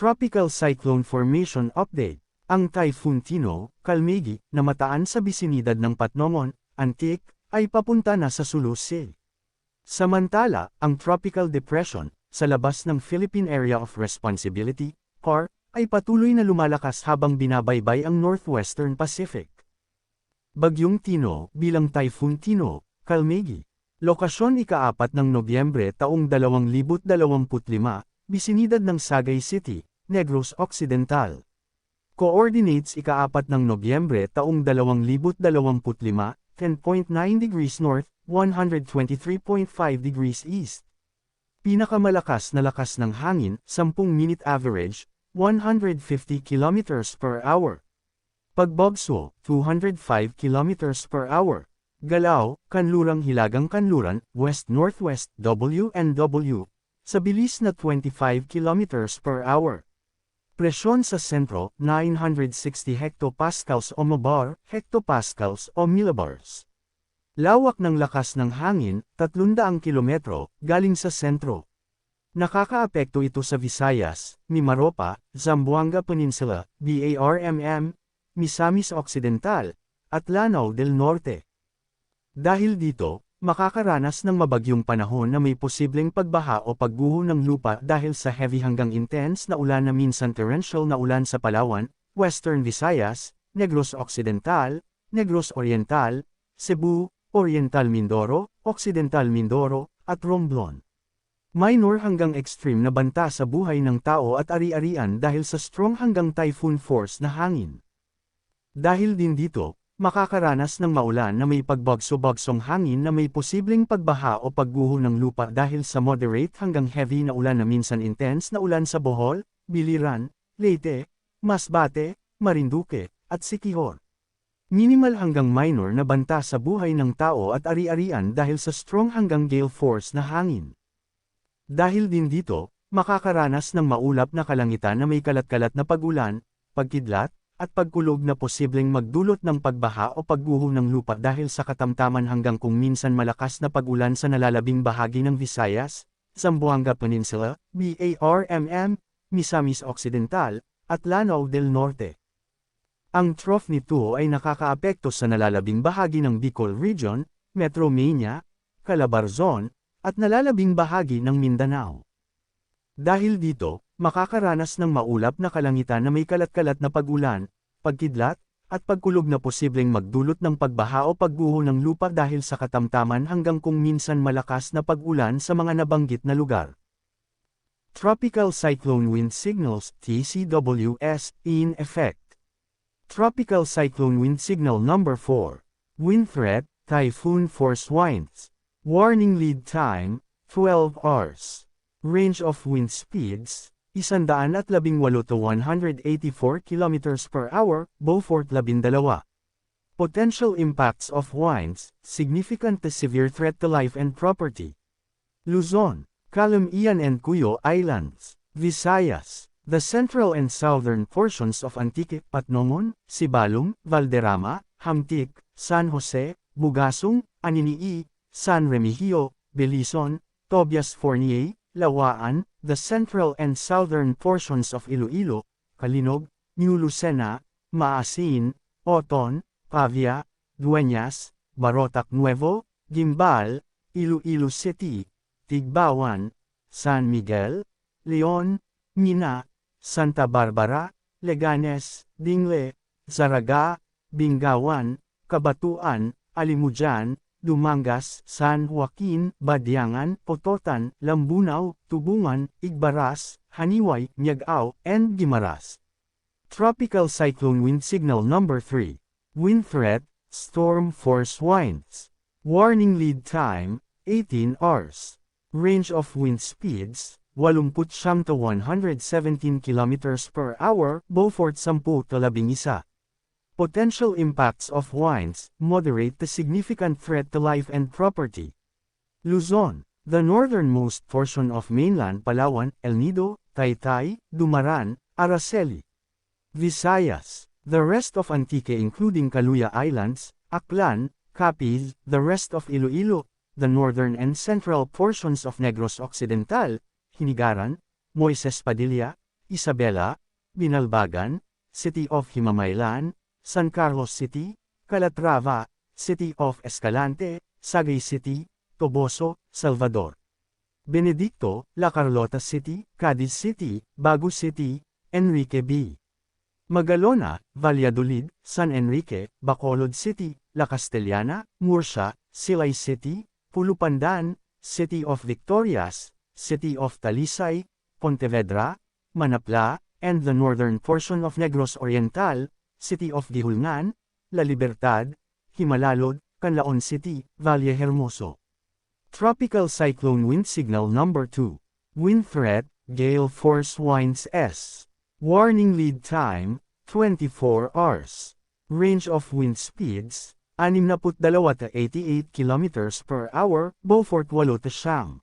Tropical Cyclone Formation Update. Ang Typhoon Tino, Kalmegi, na mataan sa bisinidad ng Patnomon, Antique, ay papunta na sa Sulu Sea. Samantala, ang Tropical Depression, sa labas ng Philippine Area of Responsibility, PAR, ay patuloy na lumalakas habang binabaybay ang Northwestern Pacific. Bagyong Tino, bilang Typhoon Tino, Kalmegi. Lokasyon ika-4 ng Nobyembre taong 2025, bisinidad ng Sagay City, Negros Occidental. Coordinates ika-4 ng Nobyembre taong 2025, 10.9 degrees north, 123.5 degrees east. Pinakamalakas na lakas ng hangin, 10-minute average, 150 km per hour. Pagbagso, 205 km per hour. Galaw, kanlurang hilagang kanluran, west-northwest, WNW, sa bilis na 25 km per hour. Presyon sa sentro, 960 hectopascals o mabar, hectopascals o millibars. Lawak ng lakas ng hangin, 300 kilometro, galing sa sentro. Nakakaapekto ito sa Visayas, Mimaropa, Zamboanga Peninsula, BARMM, Misamis Occidental, at Lanao del Norte. Dahil dito, makakaranas ng mabagyong panahon na may posibleng pagbaha o pagguho ng lupa dahil sa heavy hanggang intense na ulan na minsan torrential na ulan sa Palawan, Western Visayas, Negros Occidental, Negros Oriental, Cebu, Oriental Mindoro, Occidental Mindoro, at Romblon. Minor hanggang extreme na banta sa buhay ng tao at ari-arian dahil sa strong hanggang typhoon force na hangin. Dahil din dito, makakaranas ng maulan na may pagbagso-bagsong hangin na may posibleng pagbaha o pagguho ng lupa dahil sa moderate hanggang heavy na ulan na minsan intense na ulan sa Bohol, Biliran, Leyte, Masbate, Marinduque, at Siquijor. Minimal hanggang minor na banta sa buhay ng tao at ari-arian dahil sa strong hanggang gale force na hangin. Dahil din dito, makakaranas ng maulap na kalangitan na may kalat-kalat na pag-ulan, pagkidlat, at pagkulog na posibleng magdulot ng pagbaha o pagguho ng lupa dahil sa katamtaman hanggang kung minsan malakas na pag-ulan sa nalalabing bahagi ng Visayas, Zamboanga Peninsula, BARMM, Misamis Occidental, at Lanao del Norte. Ang trough nito ay nakakaapekto sa nalalabing bahagi ng Bicol Region, Metro Manila, Calabarzon, at nalalabing bahagi ng Mindanao. Dahil dito, makakaranas ng maulap na kalangitan na may kalat-kalat na pag-ulan, pagkidlat, at pagkulog na posibleng magdulot ng pagbaha o pagguho ng lupa dahil sa katamtaman hanggang kung minsan malakas na pag-ulan sa mga nabanggit na lugar. Tropical Cyclone Wind Signals, TCWS, in effect. Tropical Cyclone Wind Signal Number 4. Wind Threat, Typhoon Force Winds. Warning Lead Time, 12 hours. Range of wind speeds, 118 to 184 km per hour, Beaufort 12. Potential impacts of winds, significant to severe threat to life and property. Luzon, Calamian and Cuyo Islands. Visayas, the central and southern portions of Antique, Patnomon, Sibalom, Valderrama, Hamtic, San Jose, Bugasong, Aninii, San Remigio, Belizon, Tobias Fournier, Lawaan, the central and southern portions of Iloilo, Kalinog, New Lucena, Maasin, Oton, Pavia, Dueñas, Barotac Nuevo, Gimbal, Iloilo City, Tigbawan, San Miguel, Leon, Mina, Santa Barbara, Leganes, Dingle, Zaraga, Bingawan, Kabatuan, Alimujan, Dumangas, San Joaquin, Badiangan, Pototan, Lambunaw, Tubungan, Igbaras, Haniway, Miagao, and Guimaras. Tropical Cyclone Wind Signal Number 3. Wind Threat, Storm Force Winds. Warning Lead Time, 18 hours. Range of wind speeds, 89 to 117 km per hour, Beaufort 10-11. Potential impacts of winds, moderate to significant threat to life and property. Luzon, the northernmost portion of mainland Palawan, El Nido, Taytay, Dumaran, Araceli. Visayas, the rest of Antique including Kaluya Islands, Aklan, Capiz, the rest of Iloilo, the northern and central portions of Negros Occidental, Hinigaran, Moises Padilla, Isabela, Binalbagan, City of Himamaylan, San Carlos City, Calatrava, City of Escalante, Sagay City, Toboso, Salvador. Benedicto, La Carlota City, Cadiz City, Bagu City, Enrique B. Magalona, Valladolid, San Enrique, Bacolod City, La Castellana, Murcia, Silay City, Pulupandan, City of Victorias, City of Talisay, Pontevedra, Manapla, and the northern portion of Negros Oriental, City of Gihulngan, La Libertad, Himalalod, Canlaon City, Valle Hermoso. Tropical Cyclone Wind Signal Number 2. Wind Threat, Gale Force Winds S. Warning Lead Time, 24 hours. Range of wind speeds, 62 to 88 km per hour, Beaufort 8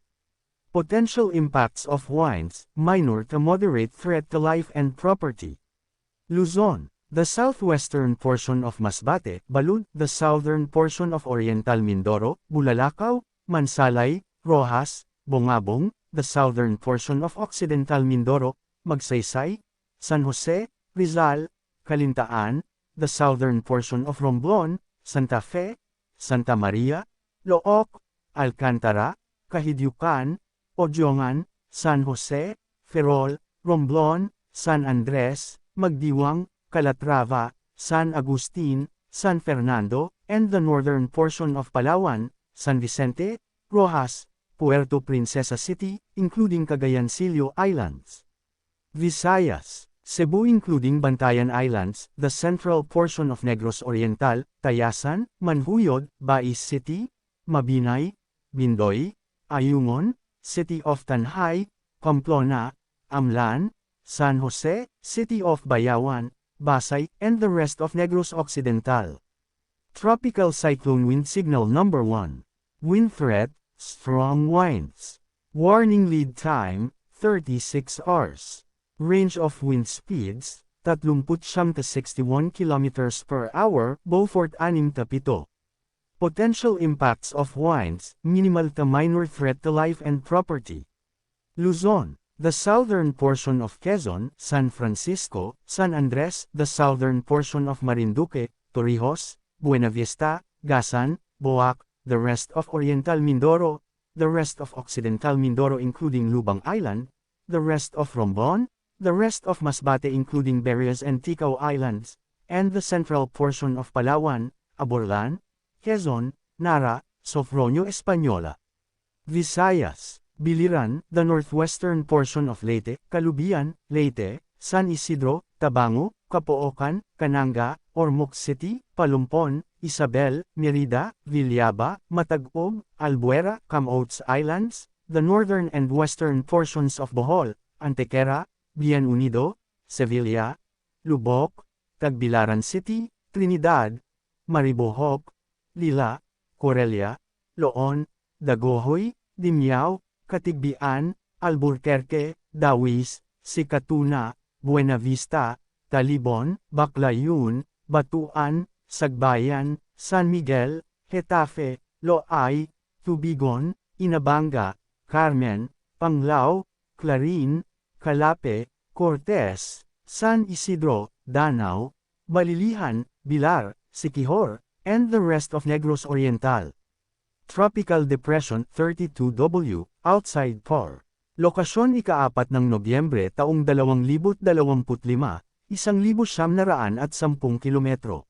Potential impacts of winds, minor to moderate threat to life and property. Luzon, the southwestern portion of Masbate, Balud, the southern portion of Oriental Mindoro, Bulalakaw, Mansalay, Rojas, Bongabong, the southern portion of Occidental Mindoro, Magsaysay, San Jose, Rizal, Calintaan, the southern portion of Romblon, Santa Fe, Santa Maria, Looc, Alcantara, Kahidyukan, Odiongan, San Jose, Ferrol, Romblon, San Andres, Magdiwang, Calatrava, San Agustin, San Fernando, and the northern portion of Palawan, San Vicente, Rojas, Puerto Princesa City, including Cagayancillo Islands. Visayas, Cebu including Bantayan Islands, the central portion of Negros Oriental, Tayasan, Manhuyod, Bais City, Mabinay, Bindoy, Ayungon, City of Tanhay, Pamplona, Amlan, San Jose, City of Bayawan, Basay, and the rest of Negros Occidental. Tropical Cyclone Wind Signal Number 1. Wind Threat, Strong Winds. Warning Lead Time, 36 hours. Range of wind speeds, 39 to 61 km per hour, Beaufort 6-7. Potential impacts of winds, minimal to minor threat to life and property. Luzon, the southern portion of Quezon, San Francisco, San Andres, the southern portion of Marinduque, Torrijos, Buenavista, Gasan, Boac, the rest of Oriental Mindoro, the rest of Occidental Mindoro including Lubang Island, the rest of Romblon, the rest of Masbate including Berias and Ticao Islands, and the central portion of Palawan, Aborlan, Quezon, Nara, Sofronio Española. Visayas, Biliran, the northwestern portion of Leyte, Calubian, Leyte, San Isidro, Tabango, Capoocan, Cananga, Ormoc City, Palumpon, Isabel, Merida, Villaba, Matagog, Albuera, Camotes Islands, the northern and western portions of Bohol, Antequera, Bien Unido, Sevilla, Lubok, Tagbilaran City, Trinidad, Maribojoc, Lila, Corelia, Loon, Dagohoy, Dimyao, Katigbian, Alburquerque, Dawis, Sikatuna, Buenavista, Talibon, Baclayun, Batuan, Sagbayan, San Miguel, Getafe, Loay, Tubigon, Inabanga, Carmen, Panglao, Clarin, Calape, Cortes, San Isidro, Danao, Balilihan, Bilar, Siquijor, and the rest of Negros Oriental. Tropical Depression 32W, outside PAR. Lokasyon ika-4 ng Nobyembre taong 2025, 1,910 kilometro.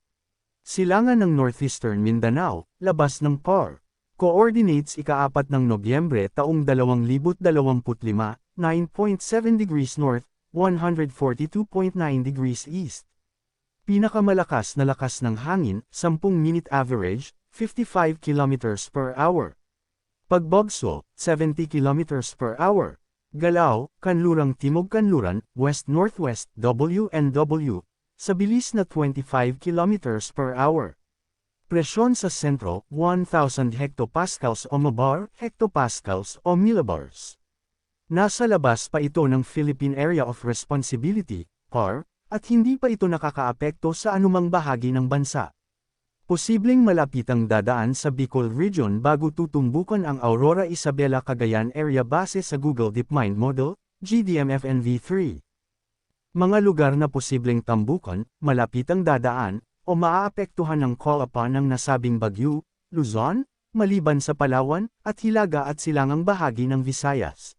Silangan ng Northeastern Mindanao, labas ng PAR. Coordinates ika-4 ng Nobyembre taong 2025, 9.7 degrees north, 142.9 degrees east. Pinakamalakas na lakas ng hangin, 10-minute average, 55 km per hour. Pagbagso, 70 km per hour. Galaw, kanlurang timog-kanluran, west-northwest, W&W, sa bilis na 25 km per hour. Presyon sa sentro, 1,000 hectopascals o mabar, hectopascals o millibars. Nasa labas pa ito ng Philippine Area of Responsibility, PAR, at hindi pa ito nakakaapekto sa anumang bahagi ng bansa. Posibleng malapitang dadaan sa Bicol Region bago tutumbukan ang Aurora Isabela Cagayan Area base sa Google DeepMind Model, GDMFNV3. Mga lugar na posibleng tambukan, malapitang dadaan, o maaapektuhan ng call-upon ng nasabing bagyo, Luzon, maliban sa Palawan, at Hilaga at silangang bahagi ng Visayas.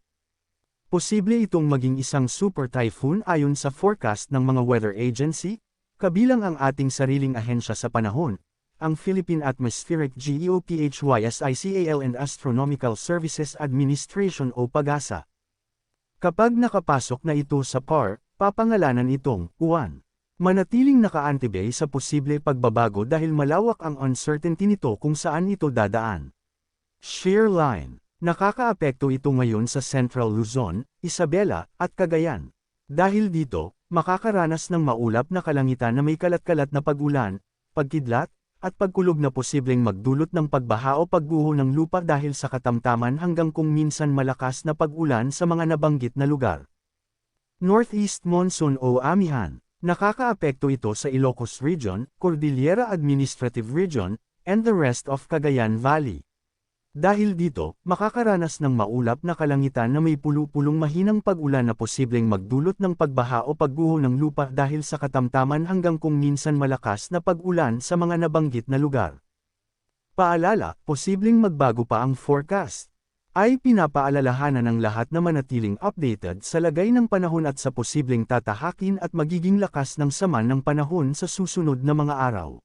Posible itong maging isang super typhoon ayon sa forecast ng mga weather agency, kabilang ang ating sariling ahensya sa panahon, ang Philippine Atmospheric Geophysical and Astronomical Services Administration o PAGASA. Kapag nakapasok na ito sa PAR, papangalanan itong Uwan. Manatiling naka-antibay sa posible pagbabago dahil malawak ang uncertainty nito kung saan ito dadaan. Shear line. Nakakaapekto ito ngayon sa Central Luzon, Isabela, at Cagayan. Dahil dito, makakaranas ng maulap na kalangitan na may kalat-kalat na pag-ulan, pagkidlat, at pagkulog na posibleng magdulot ng pagbaha o pagguho ng lupa dahil sa katamtaman hanggang kung minsan malakas na pag-ulan sa mga nabanggit na lugar. Northeast Monsoon o Amihan. Nakakaapekto ito sa Ilocos Region, Cordillera Administrative Region, and the rest of Cagayan Valley. Dahil dito, makakaranas ng maulap na kalangitan na may pulu-pulong mahinang pag-ulan na posibleng magdulot ng pagbaha o pagguho ng lupa dahil sa katamtaman hanggang kung minsan malakas na pag-ulan sa mga nabanggit na lugar. Paalala, posibleng magbago pa ang forecast. Ay pinapaalalahanan ng lahat na manatiling updated sa lagay ng panahon at sa posibleng tatahakin at magiging lakas ng sama ng panahon sa susunod na mga araw.